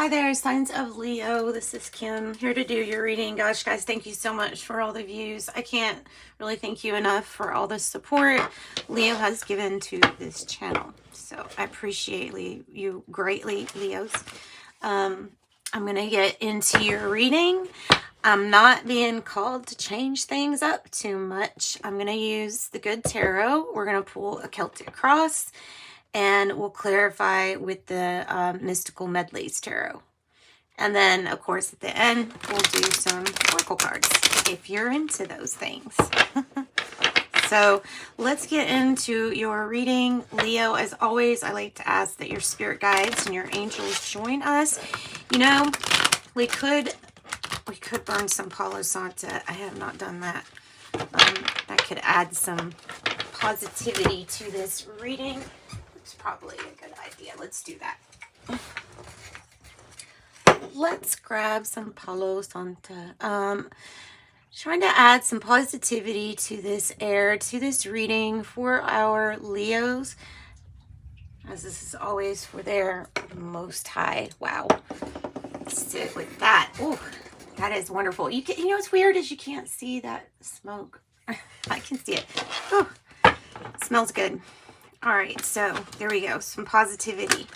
Hi there, signs of Leo. This is Kim here to do your reading. Gosh, guys, thank you so much for all the views. I can't really thank you enough for all the support Leo has given to this channel. So I appreciate you greatly, Leos. I'm going to get into your reading. I'm not being called to change things up too much. I'm going to use the Good Tarot. We're going to pull a Celtic Cross. And we'll clarify with the Mystical Medleys Tarot. And then, of course, at the end, we'll do some oracle cards, if you're into those things. So, let's get into your reading. Leo, as always, I like to ask that your spirit guides and your angels join us. You know, we could burn some Palo Santo. I have not done that. That could add some positivity to this reading. It's probably a good idea. Let's do that. Let's grab some Palo Santo. Trying to add some positivity to this air, to this reading for our Leos, as this is always for their most high. Wow. Let's sit with that. Oh, that is wonderful. You know what's weird is you can't see that smoke. I can see it. Oh, smells good. All right, so there we go. Some positivity.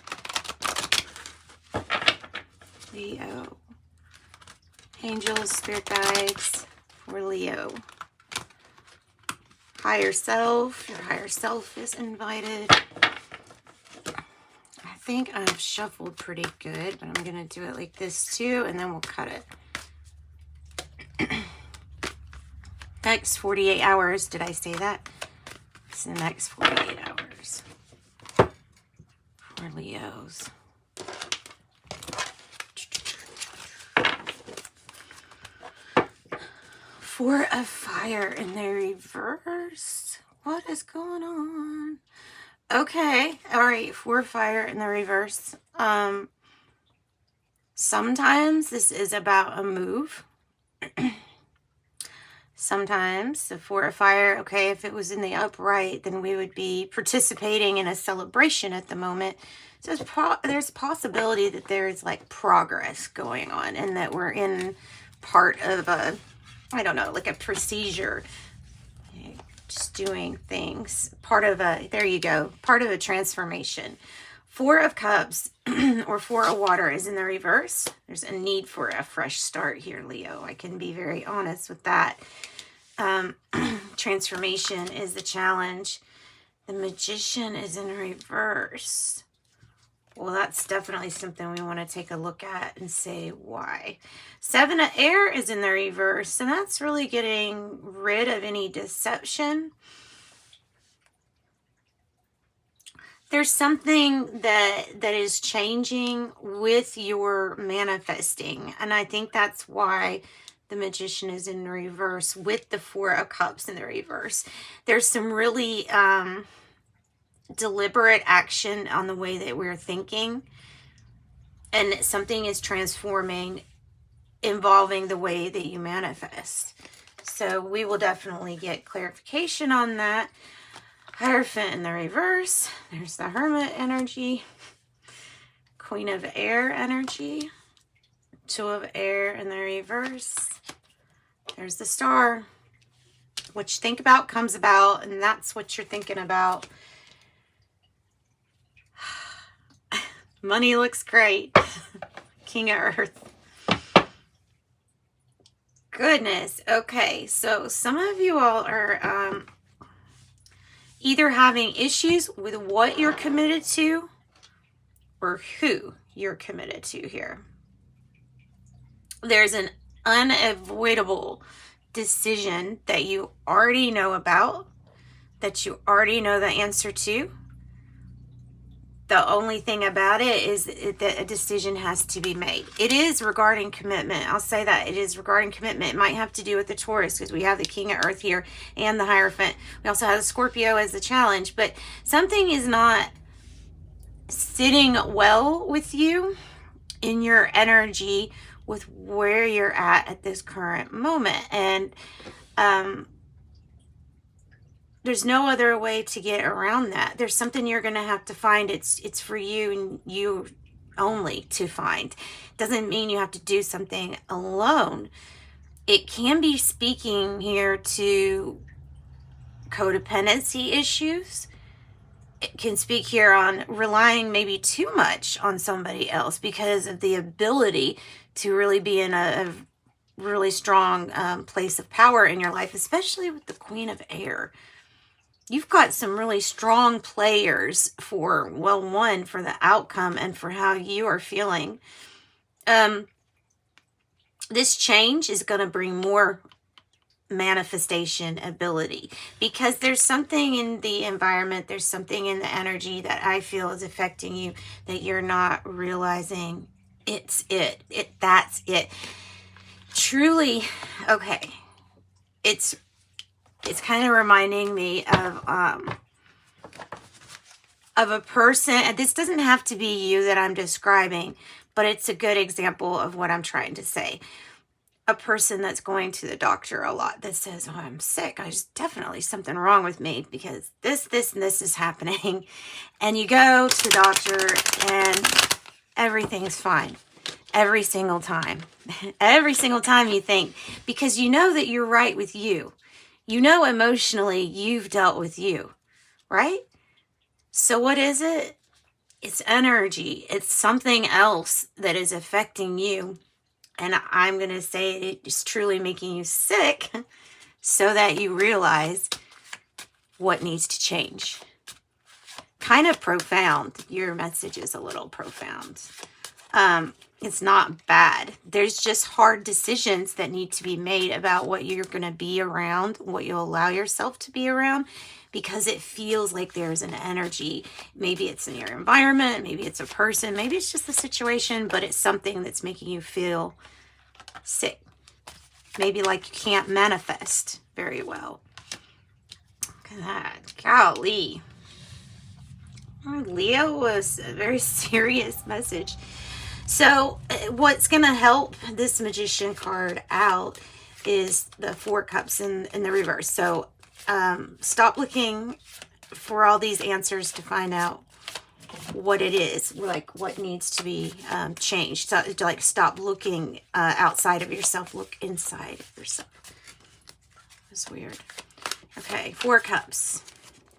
Leo. Angels, spirit guides for Leo. Higher self. Your higher self is invited. I think I've shuffled pretty good, but I'm going to do it like this too, and then we'll cut it. Next 48 hours. Did I say that? It's the next 48 hours for Leos. Four of Fire in the reverse. What is going on? Okay. All right. Four of Fire in the reverse. Sometimes this is about a move. Sometimes the Four of Fire, okay, if it was in the upright, then we would be participating in a celebration at the moment. So there's a possibility that there's like progress going on and that we're in part of a, I don't know, like a procedure, just doing things. Part of a, there you go, part of a transformation. Four of Cups or Four of Water is in the reverse. There's a need for a fresh start here, Leo. I can be very honest with that. Transformation is the challenge. The Magician is in reverse. Well, that's definitely something we want to take a look at and say why. Seven of Air is in the reverse, and that's really getting rid of any deception. There's something that is changing with your manifesting, and I think that's why the Magician is in reverse with the Four of Cups in the reverse. There's some really deliberate action on the way that we're thinking, and something is transforming involving the way that you manifest. So we will definitely get clarification on that. Hierophant in the reverse. There's the Hermit energy. Queen of Air energy. Two of Air in the reverse. There's the Star. What you think about comes about, and that's what you're thinking about. Money looks great. King of Earth. Goodness. Okay, so some of you all are either having issues with what you're committed to or who you're committed to here. There's an unavoidable decision that you already know about, that you already know the answer to. The only thing about it is that a decision has to be made. It is regarding commitment. I'll say that. It is regarding commitment. It might have to do with the Taurus because we have the King of Earth here and the Hierophant. We also have the Scorpio as the challenge. But something is not sitting well with you in your energy with where you're at this current moment. And there's no other way to get around that. There's something you're going to have to find. It's for you, and you only to find. Doesn't mean you have to do something alone. It can be speaking here to codependency issues. It can speak here on relying maybe too much on somebody else because of the ability to really be in a really strong place of power in your life, especially with the Queen of Air. You've got some really strong players for, well, one, for the outcome and for how you are feeling. This change is going to bring more manifestation ability because there's something in the environment, there's something in the energy that I feel is affecting you that you're not realizing. That's it. Truly, okay. It's kind of reminding me of a person, and this doesn't have to be you that I'm describing, but it's a good example of what I'm trying to say. A person that's going to the doctor a lot that says, oh, I'm sick. There's definitely something wrong with me because this, and this is happening. And you go to the doctor and everything's fine. Every single time. Every single time you think, because you know that you're right with you. You know emotionally you've dealt with you, right? So what is it? It's energy. It's something else that is affecting you. And I'm going to say it is truly making you sick so that you realize what needs to change. Kind of profound. Your message is a little profound. It's not bad. There's just hard decisions that need to be made about what you're going to be around, what you'll allow yourself to be around, because it feels like there's an energy. Maybe it's in your environment, maybe it's a person, maybe it's just the situation, but it's something that's making you feel sick. Maybe like you can't manifest very well. Look at that. Golly. Leo was a very serious message. So what's going to help this Magician card out is the Four Cups in the reverse. So stop looking for all these answers to find out what it is, like what needs to be changed. So, like, stop looking outside of yourself, look inside of yourself. That's weird. Okay, Four Cups.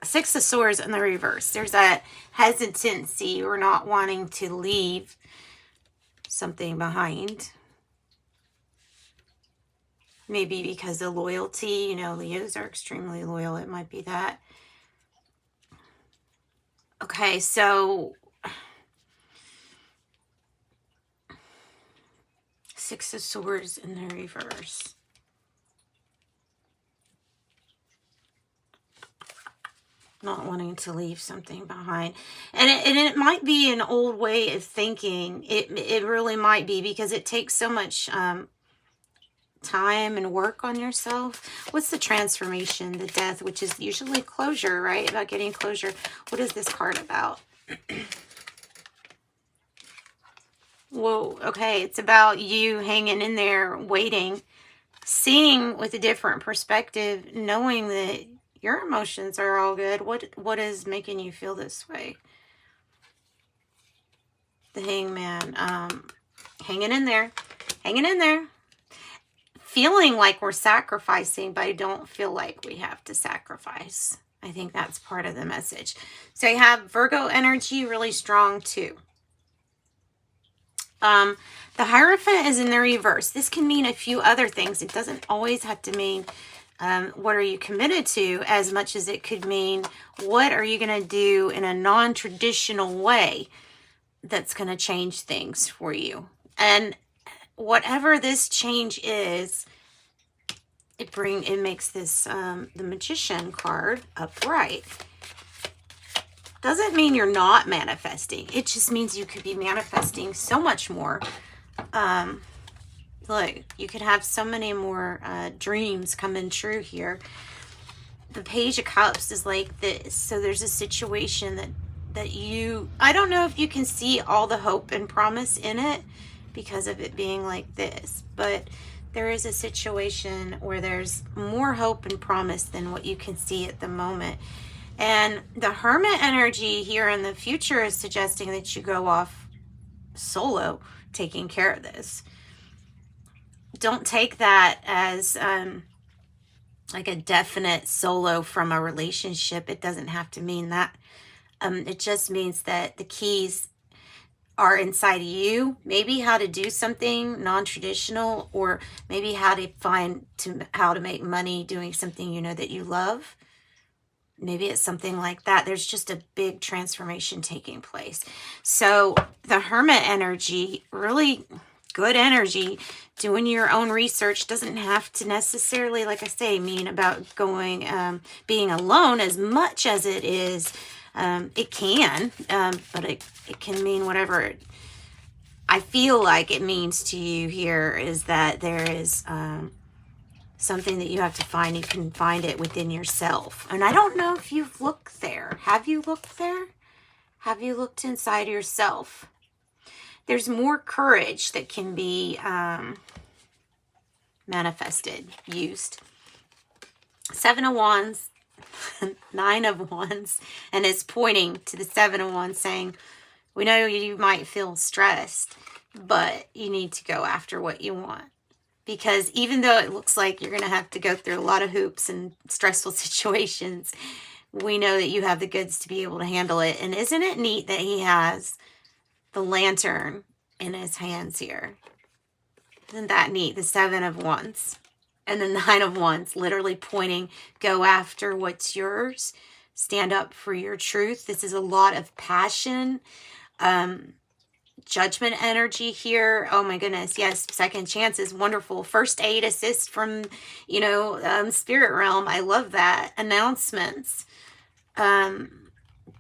Six of Swords in the reverse. There's that hesitancy or not wanting to leave something behind. Maybe because of loyalty. You know, Leos are extremely loyal. It might be that. Okay, so Six of Swords in the reverse. Not wanting to leave something behind. And it might be an old way of thinking. It really might be, because it takes so much time and work on yourself. What's the transformation? The Death, which is usually closure, right? About getting closure. What is this card about? Whoa, okay. It's about you hanging in there, waiting, seeing with a different perspective, knowing that your emotions are all good. What is making you feel this way? The Hangman. Hanging in there. Hanging in there. Feeling like we're sacrificing, but I don't feel like we have to sacrifice. I think that's part of the message. So you have Virgo energy really strong too. The Hierophant is in the reverse. This can mean a few other things. It doesn't always have to mean what are you committed to, as much as it could mean what are you going to do in a non-traditional way that's going to change things for you. And whatever this change is, it makes this the Magician card upright. Doesn't mean you're not manifesting. It just means you could be manifesting so much more. Look, you could have so many more dreams coming true here. The Page of Cups is like this. So there's a situation that you, I don't know if you can see all the hope and promise in it because of it being like this, but there is a situation where there's more hope and promise than what you can see at the moment. And the Hermit energy here in the future is suggesting that you go off solo taking care of this. Don't take that as like a definite solo from a relationship. It doesn't have to mean that. It just means that the keys are inside of you. Maybe how to do something non-traditional, or maybe how to make money doing something you know that you love. Maybe it's something like that. There's just a big transformation taking place. So the Hermit energy, really good energy. Doing your own research doesn't have to necessarily, like I say, mean about going, being alone as much as it is. It can, but it can mean whatever I feel like it means to you here, is that there is something that you have to find. You can find it within yourself. And I don't know if you've looked there. Have you looked there? Have you looked inside yourself? There's more courage that can be manifested, used. 7 of Wands, 9 of Wands, and it's pointing to the 7 of Wands, saying, we know you might feel stressed, but you need to go after what you want. Because even though it looks like you're going to have to go through a lot of hoops and stressful situations, we know that you have the goods to be able to handle it. And isn't it neat that he has the lantern in his hands here? Isn't that neat? The 7 of Wands and the 9 of Wands, literally pointing, go after what's yours. Stand up for your truth. This is a lot of passion. Judgment energy here. Oh my goodness. Yes. Second chance is wonderful. First aid assist from, spirit realm. I love that. Announcements.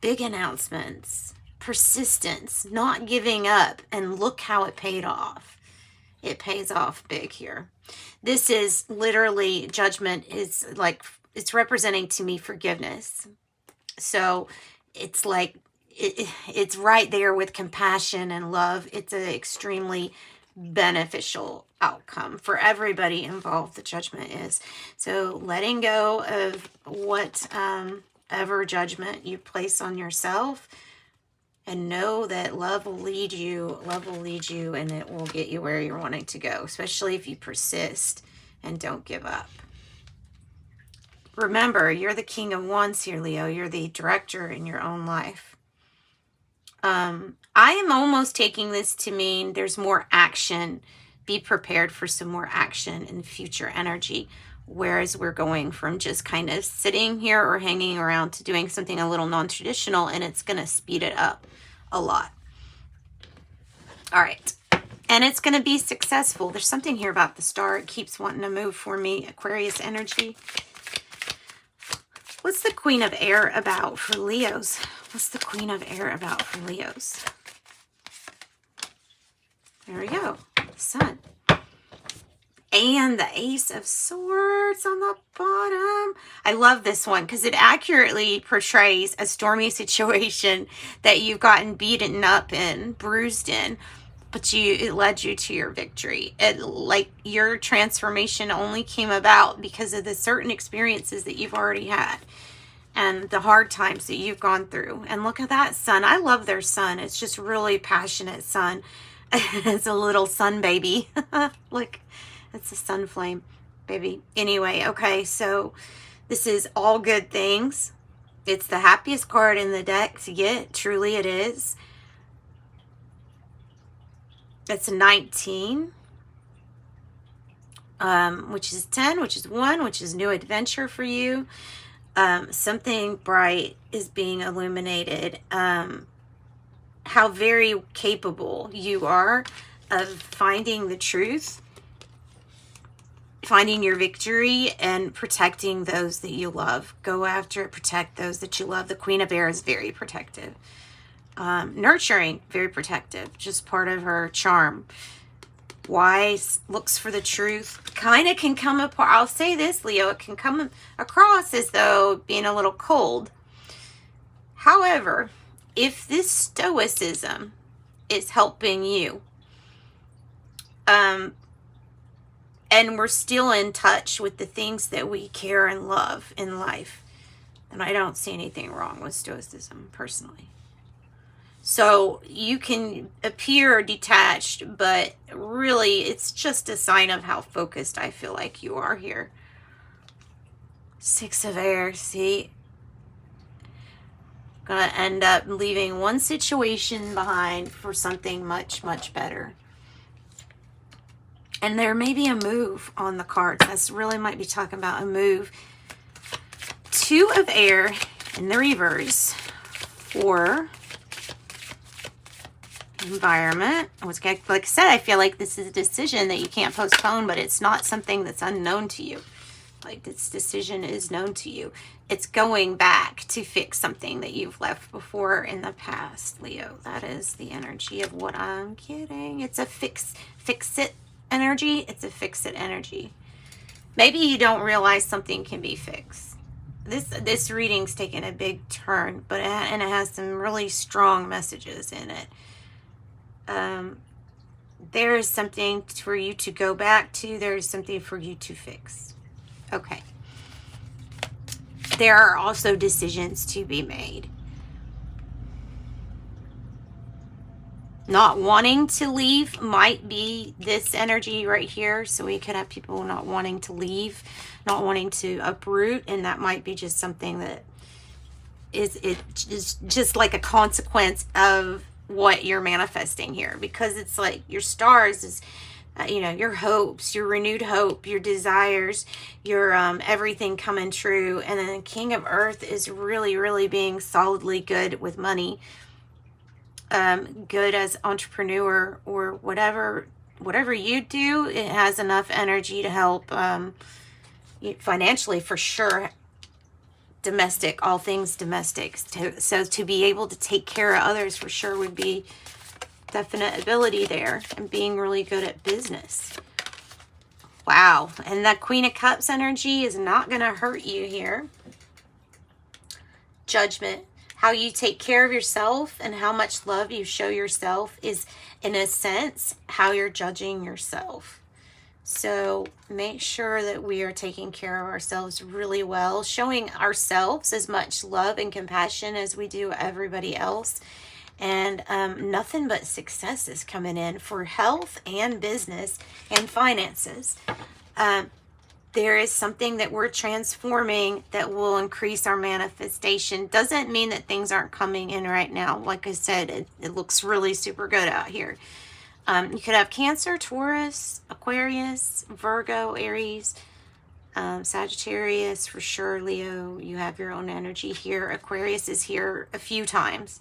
Big announcements. Persistence. Not giving up. And look how it paid off. It pays off big here. This is literally, judgment is like, it's representing to me forgiveness. So it's like, it's right there with compassion and love. It's an extremely beneficial outcome for everybody involved. The judgment is. So letting go of whatever judgment you place on yourself, and know that love will lead you. Love will lead you, and it will get you where you're wanting to go, especially if you persist and don't give up. Remember, you're the King of Wands here, Leo. You're the director in your own life. I am almost taking this to mean there's more action. Be prepared for some more action in future energy. Whereas we're going from just kind of sitting here or hanging around to doing something a little non-traditional, and it's going to speed it up a lot. All right. And it's going to be successful. There's something here about the star. It keeps wanting to move for me. Aquarius energy. What's the Queen of Air about for Leos? What's the Queen of Air about for Leos? There we go. Sun. And the Ace of Swords on the bottom. I love this one because it accurately portrays a stormy situation that you've gotten beaten up in, bruised in, but it led you to your victory. Like your transformation only came about because of the certain experiences that you've already had and the hard times that you've gone through. And look at that sun. I love their sun. It's just really passionate sun. It's a little sun baby. Look, it's a sun flame baby. Anyway, okay, so this is all good things. It's the happiest card in the deck to get. Truly it is. It's a 19, which is 10, which is 1, which is new adventure for you. Something bright is being illuminated. How very capable you are of finding the truth, finding your victory, and protecting those that you love. Go after it, protect those that you love. The Queen of Air is very protective. Nurturing, very protective, just part of her charm. Wise, looks for the truth, kind of can come apart. I'll say this, Leo, it can come across as though being a little cold. However, if this stoicism is helping you, and we're still in touch with the things that we care and love in life, then I don't see anything wrong with stoicism personally. So you can appear detached, but really it's just a sign of how focused I feel like you are here. Six of Air, see? Gonna end up leaving one situation behind for something much, much better. And there may be a move on the cards. That's really might be talking about a move. Two of Air in the reverse for environment. Like I said, I feel like this is a decision that you can't postpone, but it's not something that's unknown to you. Like this decision is known to you. It's going back to fix something that you've left before in the past, Leo. That is the energy of what I'm getting. It's a fix it energy. It's a fix it energy. Maybe you don't realize something can be fixed. This reading's taken a big turn, but it has some really strong messages in it. There is something for you to go back to. There is something for you to fix. Okay. There are also decisions to be made. Not wanting to leave might be this energy right here. So we could have people not wanting to leave, not wanting to uproot, and that might be just something that is just like a consequence of what you're manifesting here, because it's like your stars is you know, your hopes, your renewed hope, your desires, your everything coming true. And then the King of Earth is really being solidly good with money, good as entrepreneur or whatever you do. It has enough energy to help financially, for sure. Domestic, all things domestic. So to be able to take care of others for sure would be definite ability there, and being really good at business. Wow. And that Queen of Cups energy is not going to hurt you here. Judgment. How you take care of yourself and how much love you show yourself is, in a sense, how you're judging yourself. So make sure that we are taking care of ourselves really well, showing ourselves as much love and compassion as we do everybody else. And nothing but success is coming in for health and business and finances. There is something that we're transforming that will increase our manifestation. Doesn't mean that things aren't coming in right now. Like I said, it looks really super good out here. You could have Cancer, Taurus, Aquarius, Virgo, Aries, Sagittarius for sure. Leo, you have your own energy here. Aquarius is here a few times.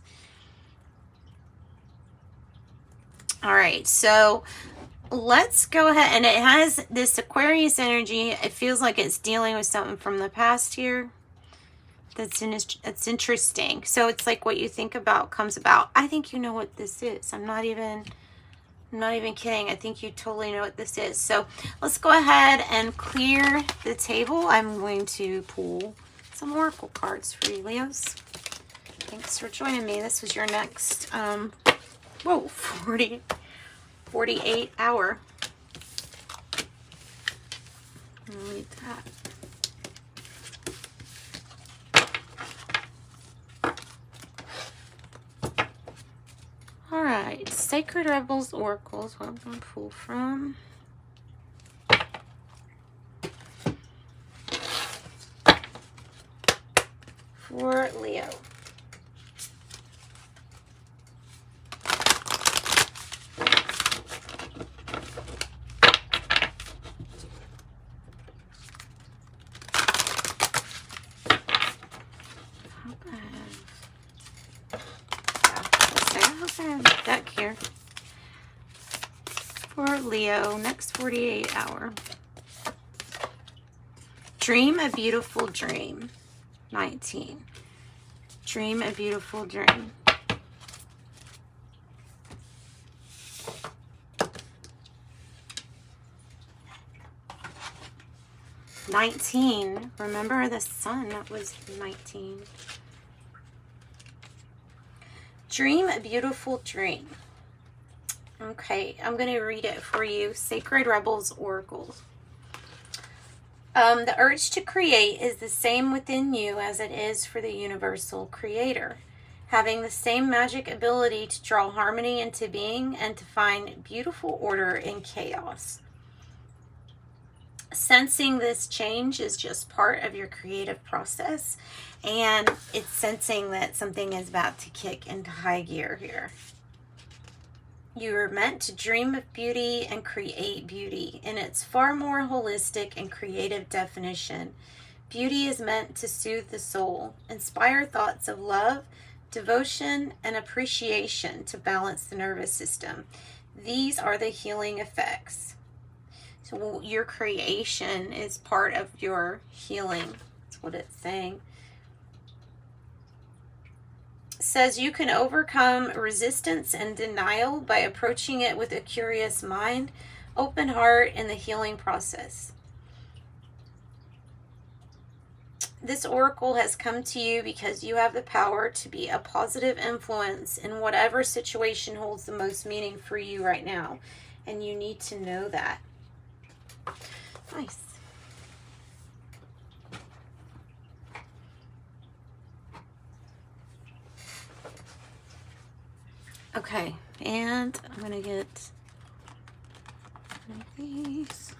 All right, so let's go ahead. And it has this Aquarius energy. It feels like it's dealing with something from the past here. That's interesting. So it's like what you think about comes about. I think you know what this is. I'm not even kidding. I think you totally know what this is. So let's go ahead and clear the table. I'm going to pull some oracle cards for you, Leos. Thanks for joining me. This was your next 48 hour. Read that. All right, Sacred Rebels Oracles, what I'm going to pull from. For Leo. Deck here for Leo, next 48 hour. Dream a beautiful dream. 19. Dream a beautiful dream. $19. Remember the sun, that was 19. Dream a beautiful dream. Okay, I'm going to read it for you. Sacred Rebels Oracles. The urge to create is the same within you as it is for the universal creator. having the same magic ability to draw harmony into being and to find beautiful order in chaos. Sensing this change is just part of your creative process, and it's sensing that something is about to kick into high gear here. You are meant to dream of beauty and create beauty in its far more holistic and creative definition. Beauty is meant to soothe the soul, inspire thoughts of love, devotion, and appreciation to balance the nervous system. These are the healing effects. So your creation is part of your healing. That's what it's saying. It says you can overcome resistance and denial by approaching it with a curious mind, open heart, and the healing process. This oracle has come to you because you have the power to be a positive influence in whatever situation holds the most meaning for you right now. And you need to know that. Nice. Okay, and I'm going to get one of these.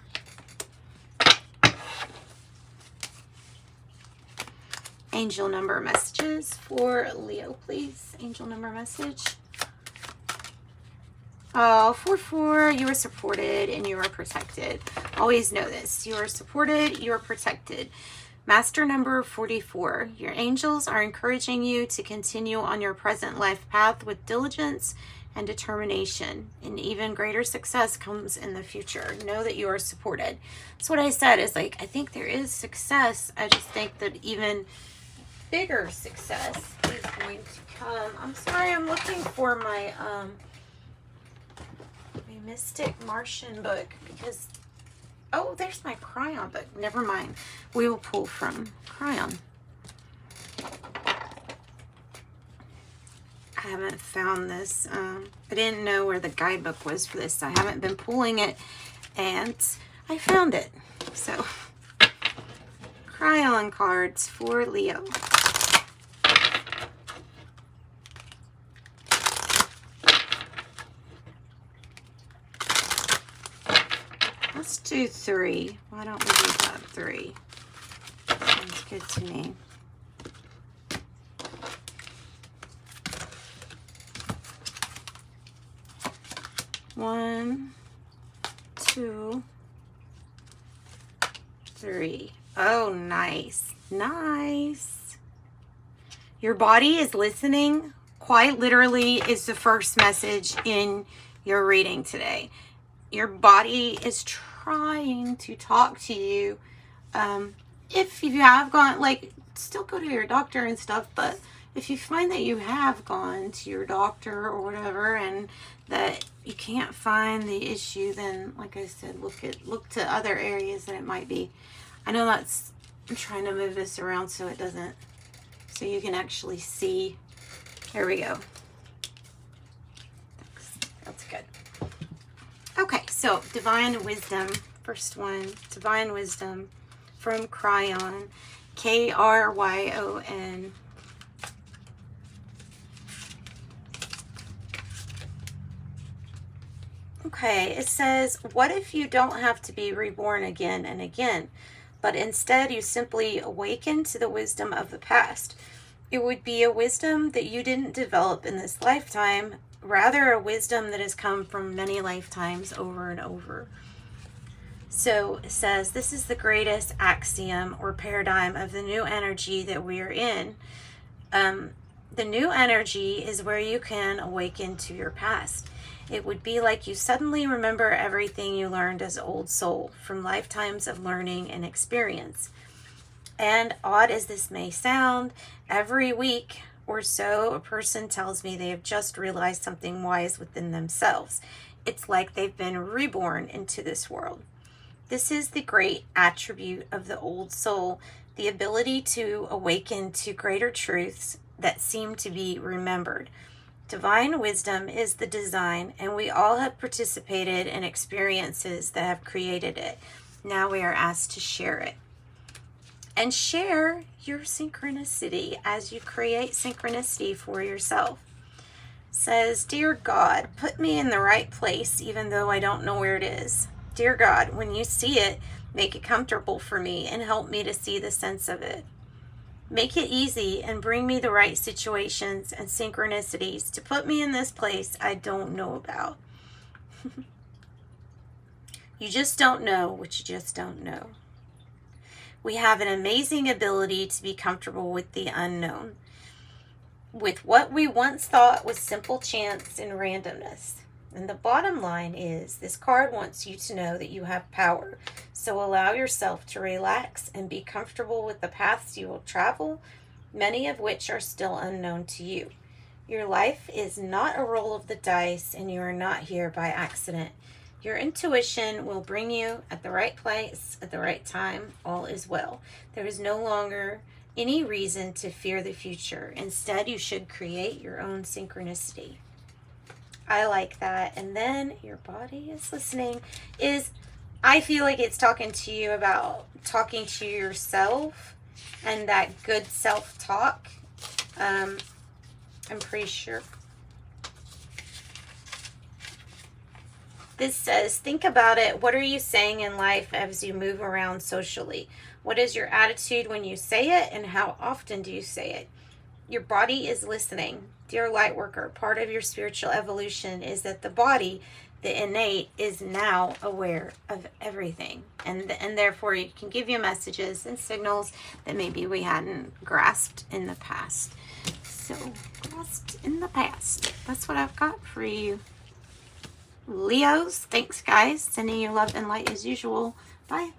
Angel number messages for Leo, please. Angel number message. Oh, 4-4, you are supported and you are protected. Always know this. You are supported, you are protected. Master number 44. Your angels are encouraging you to continue on your present life path with diligence and determination. And even greater success comes in the future. Know that you are supported. So what I said is, like, I think there is success. I just think that even bigger success is going to come. I'm sorry, I'm looking for my Mystic Martian book, because oh, there's my Kryon book. Never mind. We will pull from Kryon. I haven't found this. I didn't know where the guidebook was for this. I haven't been pulling it, and I found it. So, Kryon cards for Leo. Let's do 3. Why don't we do that 3? Sounds good to me. One, 2, 3. Oh, nice. Nice. Your body is listening. Quite literally is the first message in your reading today. Your body is trying to talk to you. If you have gone, like, still go to your doctor and stuff, but if you find that you have gone to your doctor or whatever and that you can't find the issue, then, like I said, look to other areas that it might be. I know that's, I'm trying to move this around so it doesn't, so you can actually see. There we go. That's good. Okay, so Divine Wisdom, first one, Divine Wisdom from Kryon, Kryon. Okay, it says, what if you don't have to be reborn again and again, but instead you simply awaken to the wisdom of the past? It would be a wisdom that you didn't develop in this lifetime, rather a wisdom that has come from many lifetimes over and over. So it says, this is the greatest axiom or paradigm of the new energy that we are in. The new energy is where you can awaken to your past. It would be like you suddenly remember everything you learned as an old soul from lifetimes of learning and experience. And odd as this may sound, every week or so, a person tells me they have just realized something wise within themselves. It's like they've been reborn into this world. This is the great attribute of the old soul, the ability to awaken to greater truths that seem to be remembered. Divine wisdom is the design, and we all have participated in experiences that have created it. Now we are asked to share it. and share your synchronicity as you create synchronicity for yourself. Says, Dear God, put me in the right place even though I don't know where it is. Dear God, when you see it, make it comfortable for me and help me to see the sense of it. Make it easy and bring me the right situations and synchronicities to put me in this place I don't know about. You just don't know what you just don't know. We have an amazing ability to be comfortable with the unknown, with what we once thought was simple chance and randomness. And the bottom line is, this card wants you to know that you have power. So allow yourself to relax and be comfortable with the paths you will travel, many of which are still unknown to you. Your life is not a roll of the dice, and you are not here by accident. Your intuition will bring you at the right place at the right time. All is well. There is no longer any reason to fear the future. Instead, you should create your own synchronicity. I like that. And then your body is listening. I feel like it's talking to you about talking to yourself and that good self-talk. I'm pretty sure. This says, think about it. What are you saying in life as you move around socially? What is your attitude when you say it, and how often do you say it? Your body is listening. Dear Lightworker, part of your spiritual evolution is that the body, the innate, is now aware of everything. And therefore it can give you messages and signals that maybe we hadn't grasped in the past. So, grasped in the past. That's what I've got for you. Leos, thanks guys. Sending you love and light as usual. Bye.